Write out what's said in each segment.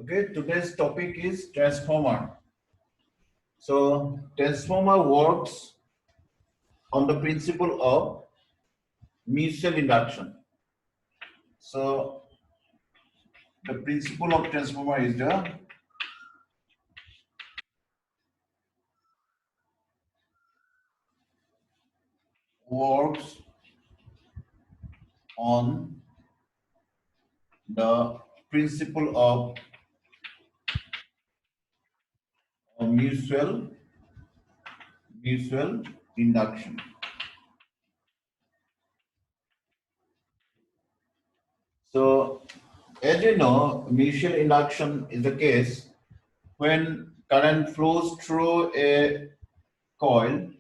Okay, today's topic is transformer. So transformer works on the principle of mutual induction. So the principle of transformer is the works on the principle of mutual induction. So as you know, mutual induction is the case when current flows through a coil.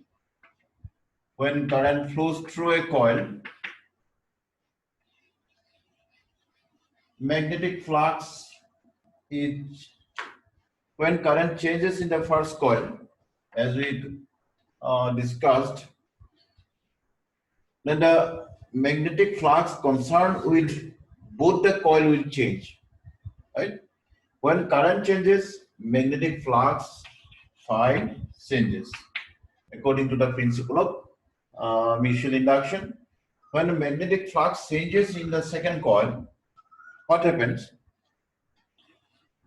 When current flows through a coil, magnetic flux is when current changes in the first coil, as we discussed, then the magnetic flux concerned with both the coil will change, right? When current changes, magnetic flux phi changes according to the principle of mutual induction. When the magnetic flux changes in the second coil, what happens?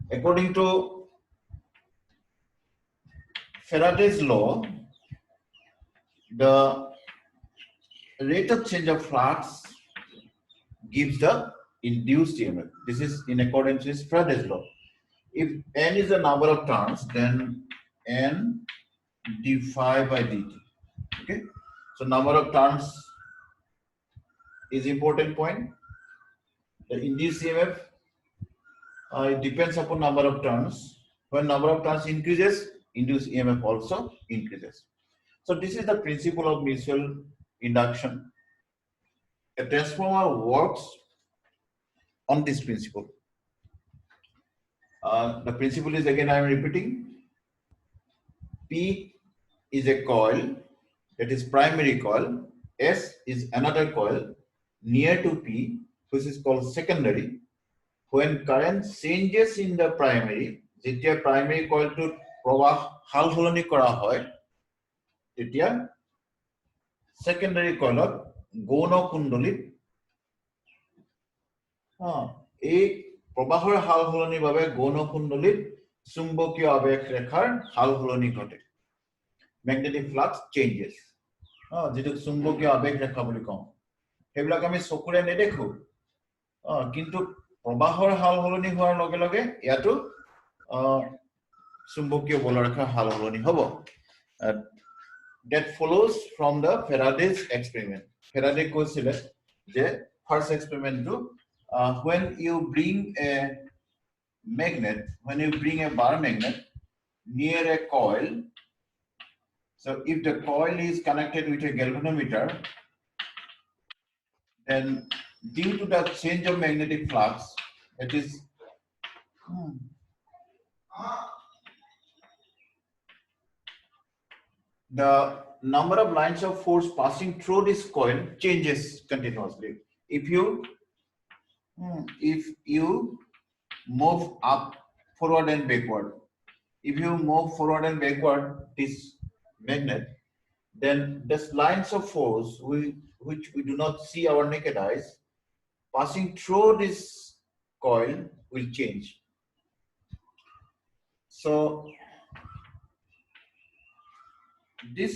According to Faraday's law, the rate of change of flux gives the induced EMF. This is in accordance with Faraday's law. If n is the number of turns, then n d phi by dt. Okay, so number of turns is important point. The induced EMF it depends upon number of turns. When number of turns increases, induced EMF also increases. So this is the principle of mutual induction. A transformer works on this principle. The principle is, again I am repeating, P is a coil, that is primary coil, S is another coil near to P, which is called secondary. When current changes in the primary, যেতিয়া primary coil to প্রবাহ হাল সলনি কৰা হয়, তেতিয়া secondary coil গৌণ কুণ্ডলীত এই প্ৰবাহৰ হাল সলনিৰ বাবে গৌণ কুণ্ডলীত চুম্বকীয় আবেশ ৰেখাৰ হাল সলনি ঘটে, magnetic flux changes, যেটো চুম্বকীয় আবেশ ৰেখা বুলি কওঁ, সেইবিলাক আমি চকুৰে নেদেখো, কিন্তু প্ৰবাহৰ হাল সলনি হোৱাৰ লগে লগে ইয়াতো চুম্বকীয় বলৰেখাৰ হাল সলনি হ'ব. That follows from the Faraday's experiment. Faraday কৈছিলে যে first experiment to when you bring a magnet, when you bring a bar magnet near a coil, so if the coil is connected with a galvanometer, then due to the change of magnetic flux, it is the number of lines of force passing through this coil changes continuously. If you move up, forward and backward, if you move forward and backward this magnet, then these lines of force which we do not see our naked eyes passing through this coil will change. So this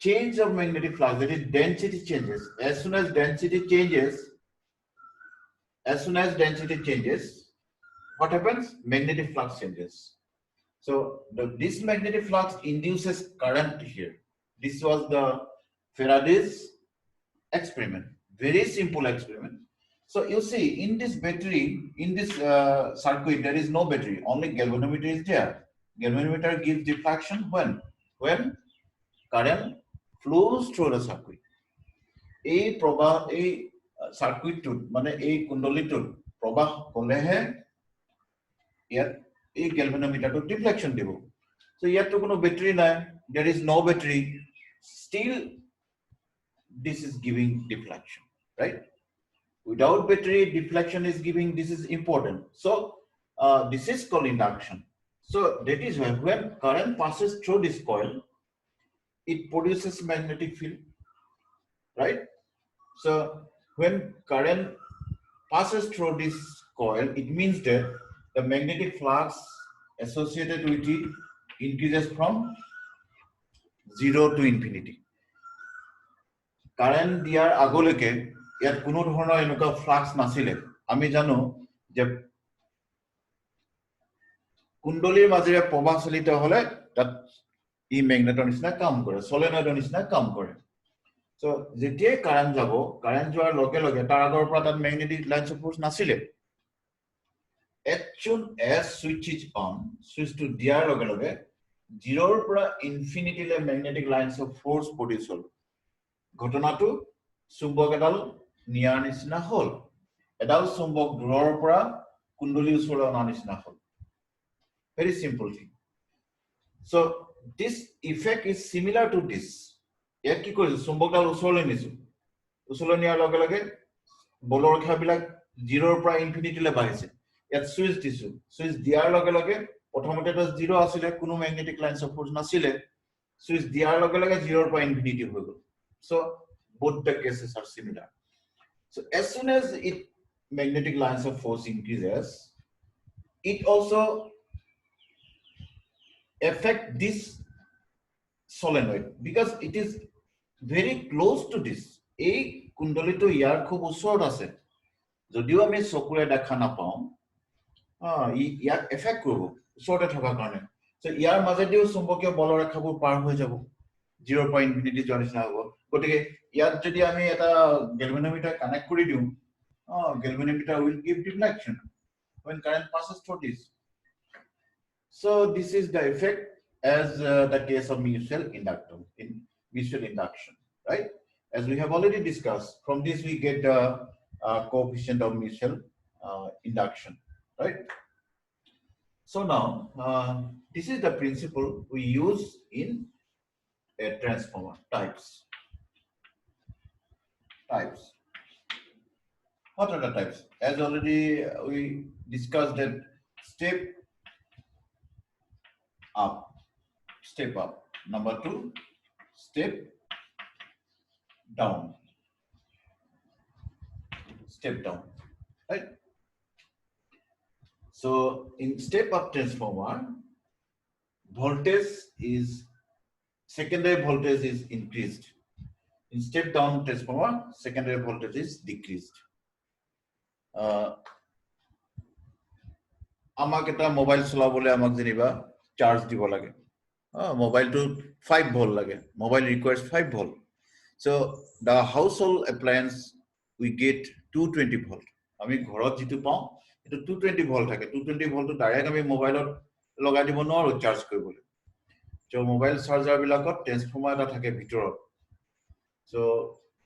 change of magnetic flux, that is density changes. As soon as density changes, what happens? Magnetic flux changes. So this magnetic flux induces current here. This was the Faraday's experiment, very simple experiment. So you see, in this battery, in this circuit, there is no battery, only galvanometer is there. Galvanometer gives deflection when current flows through the circuit. A probah, a circuit to mane a kundali to probah kolehe yet a galvanometer to deflection dibo. So yet to no battery na, there is no battery, still this is giving deflection, right? Without battery, deflection is giving, this is important. So this is called induction. So that is why when current passes through this coil, it produces magnetic field, right? So when current passes through this coil, it means that the magnetic flux associated with it increases from 0 to infinity. Current দিয়াৰ আগলৈকে ইয়াত কোনো ধৰণৰ এনেকুৱা flux নাছিলে আমি জানো যে কুণ্ডলীৰ মাজেৰে প্ৰবাহ চলিত হলে তাত ই ম্যাগনেটৰ নিচিনা কাম কৰে সলেনয়েডৰ নিচিনা কাম কৰে সো যেতিয়াই কাৰেন্ট যাব কাৰেন্ট যোৱাৰ লগে লগে তাৰ আগৰ পৰা তাত ম্যাগনেটিক লাইনছ অফ ফোৰ্স নাছিলে as soon as switch is on switch to দিয়াৰ লগে লগে 0 ৰ পৰা ইনফিনিটি লে magnetic lines of force produce হ'ল ঘটনাটো চুম্বক এডাল নিয়াৰ নিচিনা হ'ল এডাল চুম্বক দূৰৰ পৰা কুণ্ডলীৰ ওচৰলৈ অনাৰ নিচিনা হ'ল very simple thing so this effect is similar to this ইয়াত কি কৰিছো চুম্বকডাল ওচৰলৈ নিছো ওচৰলৈ নিয়াৰ লগে লগে বলৰ ৰেখাবিলাক 0 ৰ পৰা ইনফিনিটি লে বাঢ়িছে ইয়াত সুইচ দিছো সুইচ দিয়াৰ লগে লগে প্ৰথমতে তো 0 আছিল কোনো ম্যাগনেটিক লাইনছ অফ ফোৰ্স নাছিলে সুইচ দিয়াৰ লগে লগে 0 ৰ পৰা ইনফিনিটি হৈ গ'ল so both the cases are similar so as soon as it magnetic lines of force increases it also affect this solenoid because it is very close to this এই কুণ্ডলীটো ইয়াৰ খুব ওচৰত আছে যদিও আমি চকুৰে দেখা নাপাওঁ ইয়াক এফেক্ট কৰিব ওচৰতে থকা কাৰণে সো ইয়াৰ মাজেদিও চুম্বকীয় বলৰ ৰেখাবোৰ পাৰ হৈ যাব 0 পৰা ইনফিনিটি যোৱাৰ নিচিনা হ'ব গতিকে ইয়াত যদি আমি এটা গ্যালভানোমিটাৰ কানেক্ট কৰি দিওঁ galvanometer will give deflection when current passes through this so this is the effect as the case of mutual inductance in mutual induction right as we have already discussed from this we get the coefficient of mutual induction right so now this is the principle we use in a transformer types what are the types as already we discussed that step up number 2 step down right so in step up transformer voltage is secondary voltage is increased in step down transformer secondary voltage is decreased আমাক এটা mobile চলাবলৈ আমাক যেনিবা charge দিব লাগে mobile two 5 volt লাগে mobile requires 5 volt so the household appliance we get 220 volt আমি ঘৰত যেটো পাও এটো 220 ভোল্ট থাকে 220 ভোল্ট ডাইৰেক্ট আমি মোবাইলত লগাই দিব নোৱাৰো চার্জ কৰিবলৈ so মোবাইল চাৰ্জাৰ বিলাকত ট্ৰান্সফৰ্মাৰ এটা থাকে ভিতৰত so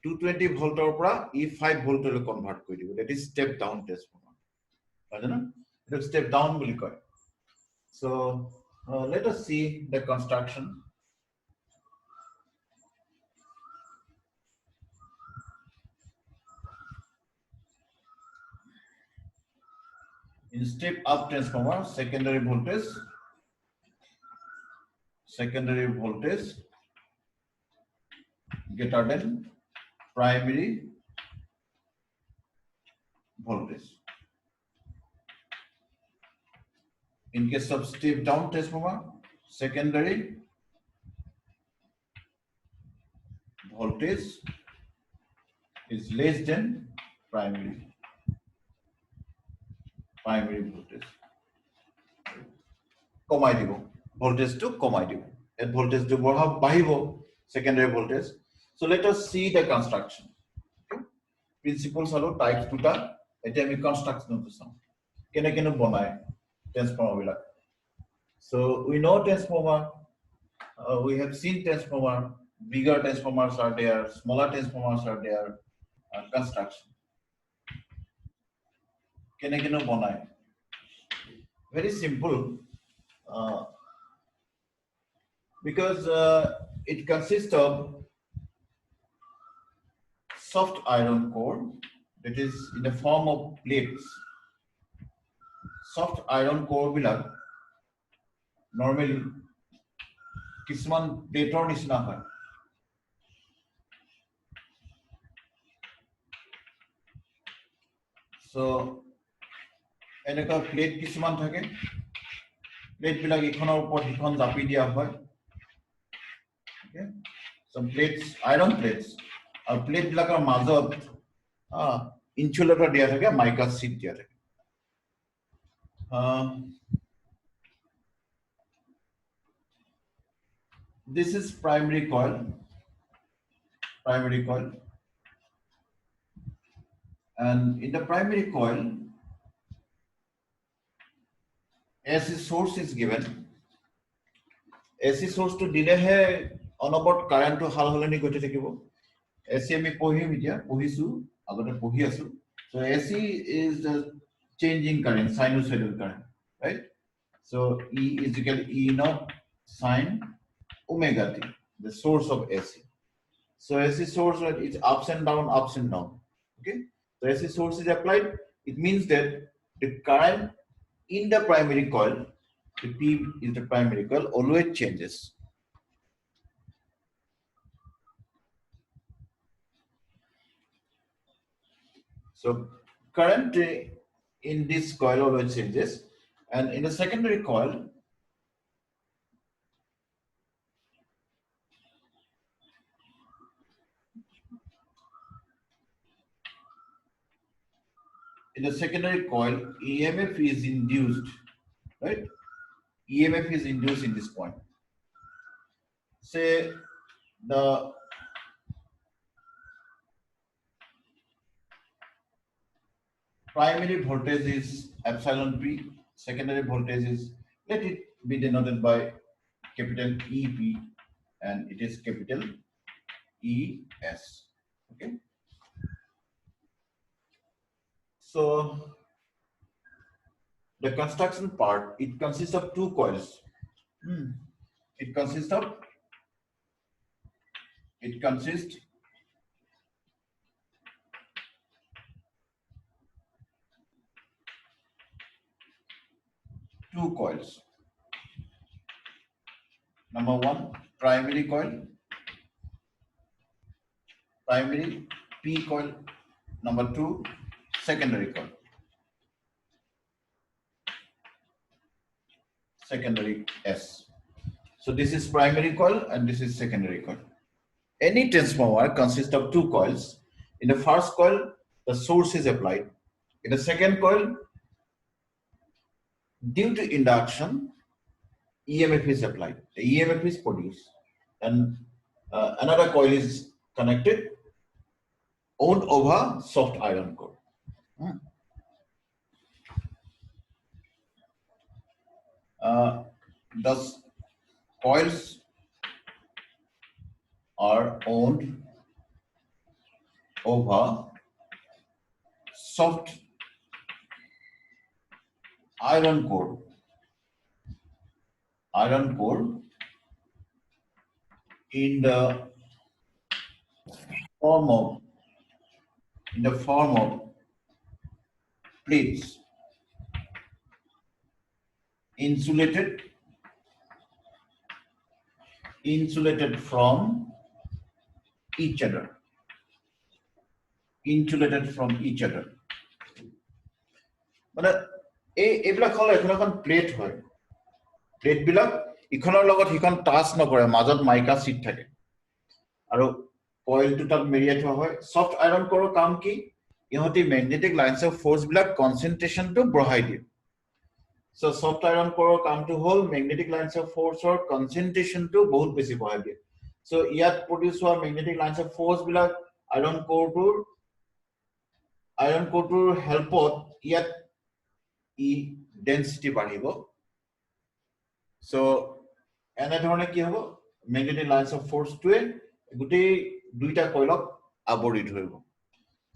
220 ভোল্টৰ পৰা ই 5 ভোল্টলৈ কনভাৰ্ট কৰি দিব that is step down transformer হয় না এটা step down বুলি কয় so let us see the construction in step up transformer secondary voltage greater than primary voltage in case of step down transformer secondary voltage is less than primary voltage কমাই দিব voltage to কমাই দিব et voltage to বাঢ়িব secondary voltage so let us see the construction okay? principles আৰু types দুটা এতিয়া আমি construction to চাম কেনে কেনে বনায় transformer black so we know transformer we have seen transformer bigger transformers are there smaller transformers are there construction কেনে কেনে বনায় very simple because it consists of soft iron core It is in the form of plates. Soft iron core bilak normally কিছুমান প্লেটৰ নিচিনা হয়। So এনেকুৱা plate কিছুমান থাকে, প্লেট বিলাক ইখনৰ ওপৰত সিখন জাপি দিয়া হয়। Okay, some plates, iron plates, আৰু প্লেট বিলাকৰ মাজত ইনসুলেটৰ দিয়া থাকে, মাইকা শীট দিয়া থাকে। This is primary coil. And in the primary coil, AC source is given. AC source to delay hai onabot current to hal holeni gote thakibo. AC ami pohim etia pohisu agote pohi asu. So AC is the changing current, sinusoidal current, right? So E is equal to E naught sin omega t, the source of AC. So AC source is ups and down. Okay, so AC source is applied. It means that the current in the primary coil, the P is the primary coil, always changes. So current in this coil always changes, and in the secondary coil, EMF is induced, right? EMF is induced in this point. Say the primary voltage is epsilon P, secondary voltage is, let it be denoted by capital EP, and it is capital ES. Okay. So the construction part, it consists of two coils. It consists two coils. Number one, primary coil, primary P coil. Number two, secondary coil, secondary S. So this is primary coil and this is secondary coil. Any transformer consists of two coils. In the first coil, the source is applied. In the second coil, due to induction, EMF is applied. The EMF is produced, and another coil is connected, wound over soft iron core. The coils are wound over soft iron core. In the form of plates, insulated from each other. মানে এইবিলাক হল এখন plate হয়। Plate বিলাক ইখনৰ লগত সিখন touch নকৰে, মাজত মাইকা শীট থাকে আৰু কইলটো তাত মেৰিয়াই থোৱা হয়। সফট আইৰন কোৰৰ কাম কি? ইহঁতি মেগনেটিক লাইন্স অফ ফোৰ্স বিলাক কনসেন্ট্ৰেশনটো বঢ়াই দিয়ে। So soft iron core come to whole magnetic lines of force or concentration to বহুত বেছি বঢ়াই দিয়ে। So ইয়াত produce হোৱা magnetic lines of force black iron core টোৰ helpত ইয়াত density বাঢ়িব। So এনেধৰণে কি হ'ব, magnetic lines of force টোৱে গোটেই দুইটা কইলক আৱৰি ধৰিব।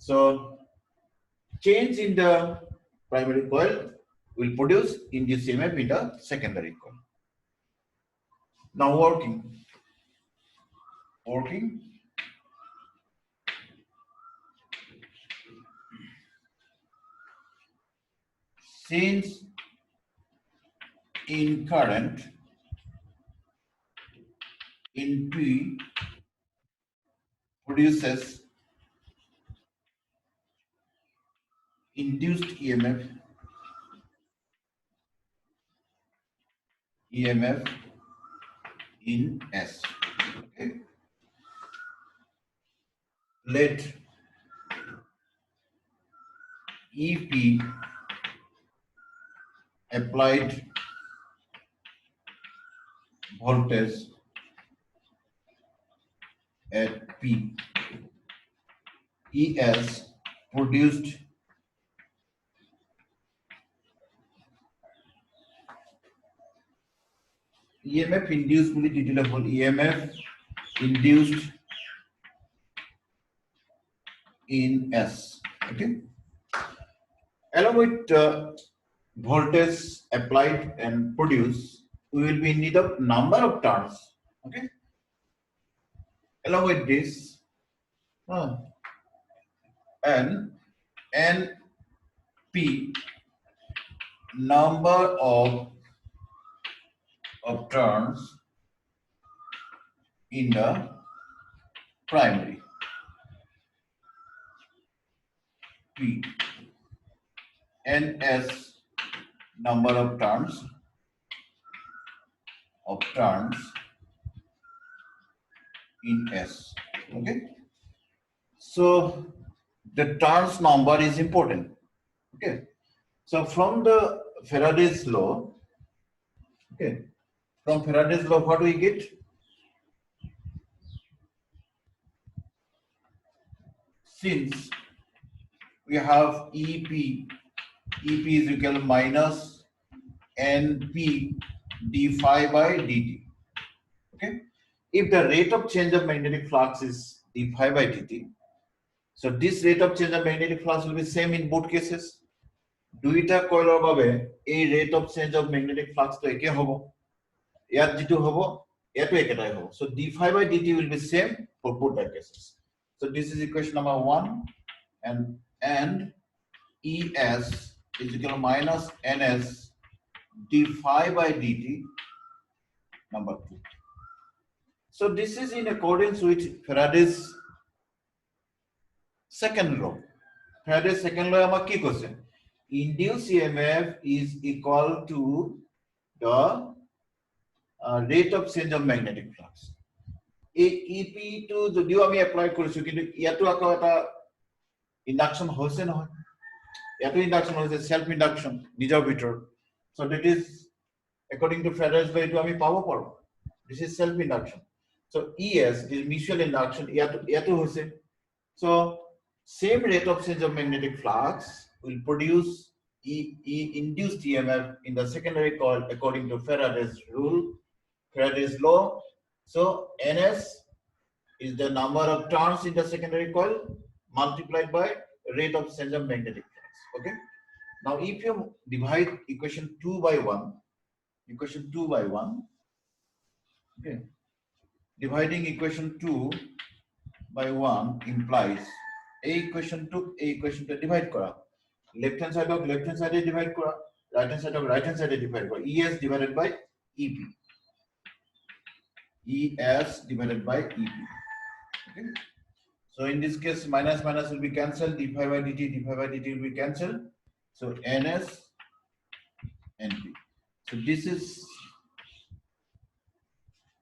So change in the primary coil will produce induced EMF in the secondary coil. Now working. since in current in P produces induced EMF in S. Okay. Let EP applied voltage at P, ES produced EMF induced বুলি দি দিলে হ'ল EMF induced in S. Okay. Along with voltage applied and produced, we will be in need of number of turns. Okay. Along with this, and NP number of turns in the primary. P NS number of turns in S. Okay. So the turns number is important. Okay. So from the Faraday's law, okay, from Faraday's law, what do we get? Since we have EP is equal to minus NP d phi by dt. Okay. If the rate of change of magnetic flux is d phi by dt, so this rate of change of magnetic flux will be same in both cases. দুইটা কয়েলৰ বাবে এই rate of change of magnetic flux তো একে হ'ব, ইয়াত যেটো হ'ব ইয়াতো একেটাই হ'ব. So d phi by dt will be same for both the cases. So this is equation number 1, and ES is equal to minus NS d phi by dt number 2. So this is in accordance with Faraday's second law. Faraday's second law আমাক কি কৈছে? Induced EMF is equal to the rate of change of magnetic flux. EP to যদিও আমি apply কৰিছো কিন্তু ইয়াতো আকৌ এটা ইন্ডাকশন হৈছে নহয়, ইয়াতো ইন্ডাকশন হৈছে সেলফ ইন্ডাকশন নিজৰ ভিতৰত. So that is according to Faraday's law এটো আমি পাব পাৰো. This is self induction. So ES is mutual induction, ইয়াতো হৈছে. So same rate of change of magnetic flux will produce induced EMF in the secondary coil according to Faraday's rule, Faraday's law. So NS is the number of turns in the secondary coil multiplied by rate of change of magnetic flux. Okay. Now if you divide equation 2 by 1, okay, dividing equation 2 by 1 implies a equation to divide kora, left hand side divide kora, right hand side divide kora, ES divided by EP, ES divided by EP. Okay. So in this case minus will be cancelled, d phi by dt will be cancelled. So NS NP. So this is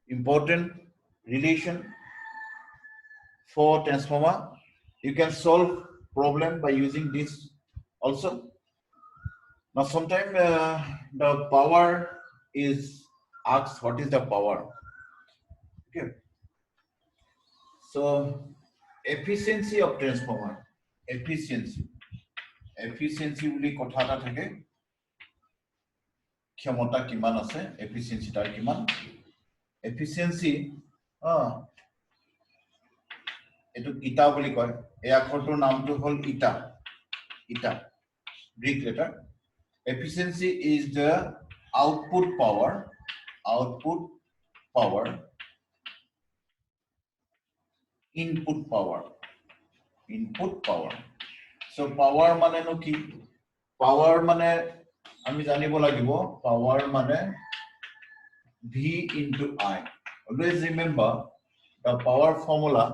important relation for transformer. You can solve problem by using this also. Now sometimes the power is asked, what is the power? Okay. So efficiency of transformer, efficiency বুলি কথা এটা থাকে, ক্ষমতা কিমান আছে, efficiency তাৰ কিমান, efficiency এটো ইটা বুলি কয়, এই আখৰটোৰ নামটো হ'ল ইটা, Greek letter. Efficiency is the output power input power. So power মানে নো কি? Power মানে আমি জানিব লাগিব power মানে V into I. Always remember the power formula.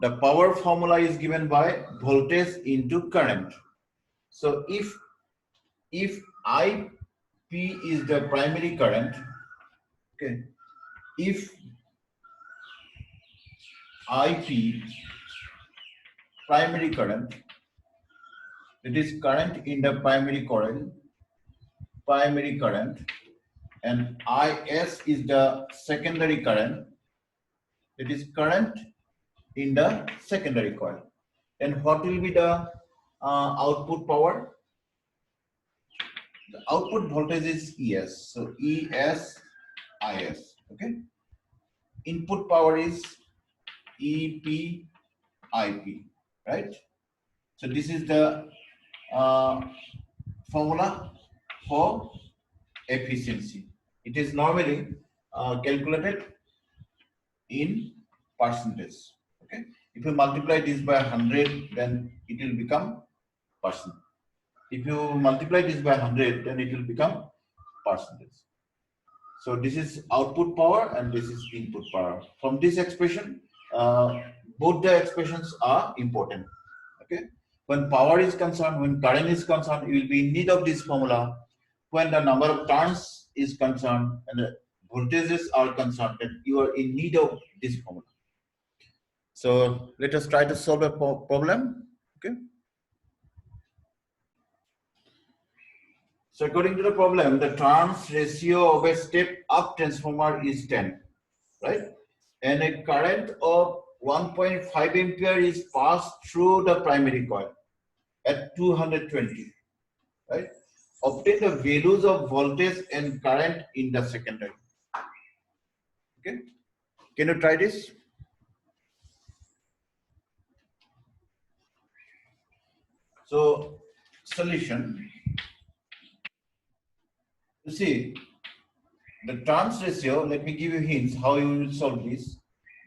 The power formula is given by voltage into current. So if IP is the primary current, okay, if IP primary current, it is current in the primary current, and IS is the secondary current, it is current in the secondary coil. Then what will be the output power? The output voltage is ES, so ES IS. Okay. Input power is EP IP, right? So this is the formula for efficiency. It is normally calculated in percentage. Okay. If you multiply this by 100, then it will become percent. If you multiply this by 100, then it will become percentage. So this is output power and this is input power. From this expression, both the expressions are important. Okay. When power is concerned, when current is concerned, you will be in need of this formula. When the number of turns is concerned and the voltages are concerned, then you are in need of this formula. So let us try to solve a problem. Okay. So according to the problem, the turns ratio of a step-up transformer is 10, right? And a current of 1.5 ampere is passed through the primary coil at 220, right? Obtain the values of voltage and current in the secondary. Okay, can you try this? So solution. You see, the turns ratio, let me give you hints how you will solve this.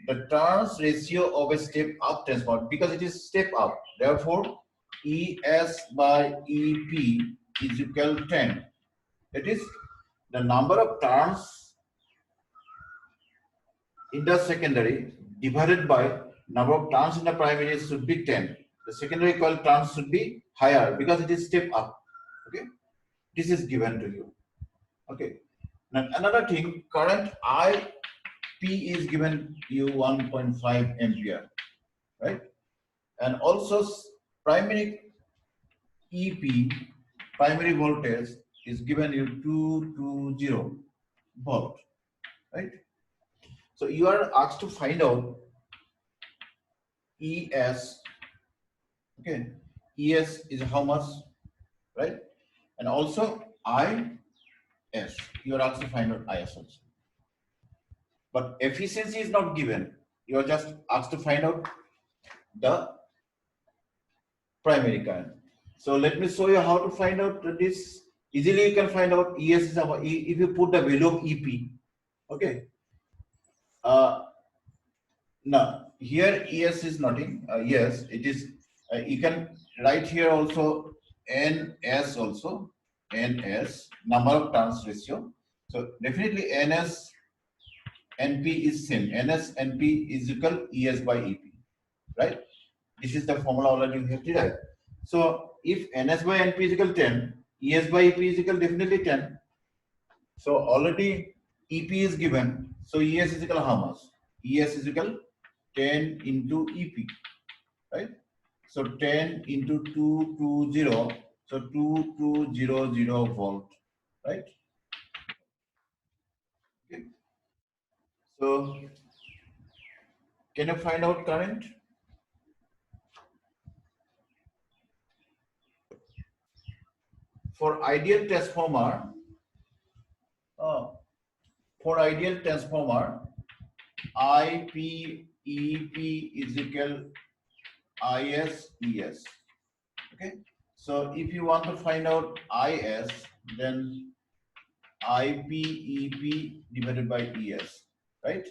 The turns ratio of a step-up transformer, because it is step-up, therefore ES by EP is equal to 10. That is, the number of turns in the secondary divided by number of turns in the primary should be 10. The secondary coil turns should be higher because it is step-up. Okay, this is given to you. Okay. Now another thing, current IP is given you 1.5 ampere, right? And also primary EP, primary voltage is given you 220 volt, right? So you are asked to find out ES. Okay, ES is how much, right? And also IS, you are asked to find out IS also. But efficiency is not given. You are just asked to find out the primary current. So let me show you how to find out this. Easily you can find out ES is about, if you put the value of EP. Okay. Now here ES is nothing. Yes, it is. You can write here also NS also. NS, number of turns ratio. So definitely NS NP is same. NS NP is equal ES by EP, right? This is the formula already we have derived. So if NS by NP is equal 10, ES by EP is equal definitely 10. So already EP is given. So ES is equal how much? ES is equal 10 into EP, right? So 10 into 220, so 2200 volt, right? Okay. So can you find out current? For ideal transformer, IP EP is equal IS ES. Okay. So if you want to find out IS, then IP EP divided by ES, right?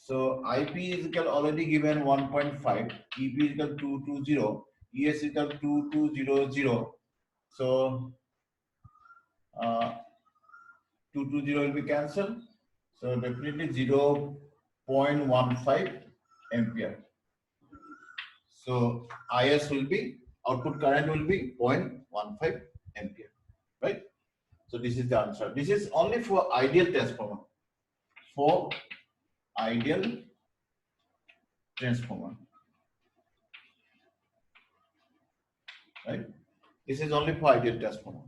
So IP is equal already given 1.5, EP is equal 220, ES is equal 2200. So 220 will be cancelled. So definitely 0.15 ampere. So IS will be, output current will be 0.15 ampere, right? So this is the answer. This is only for ideal transformer. For ideal transformer, right? This is only for ideal transformer.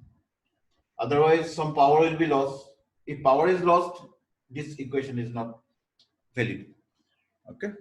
Otherwise, some power will be lost. If power is lost, this equation is not valid. Okay.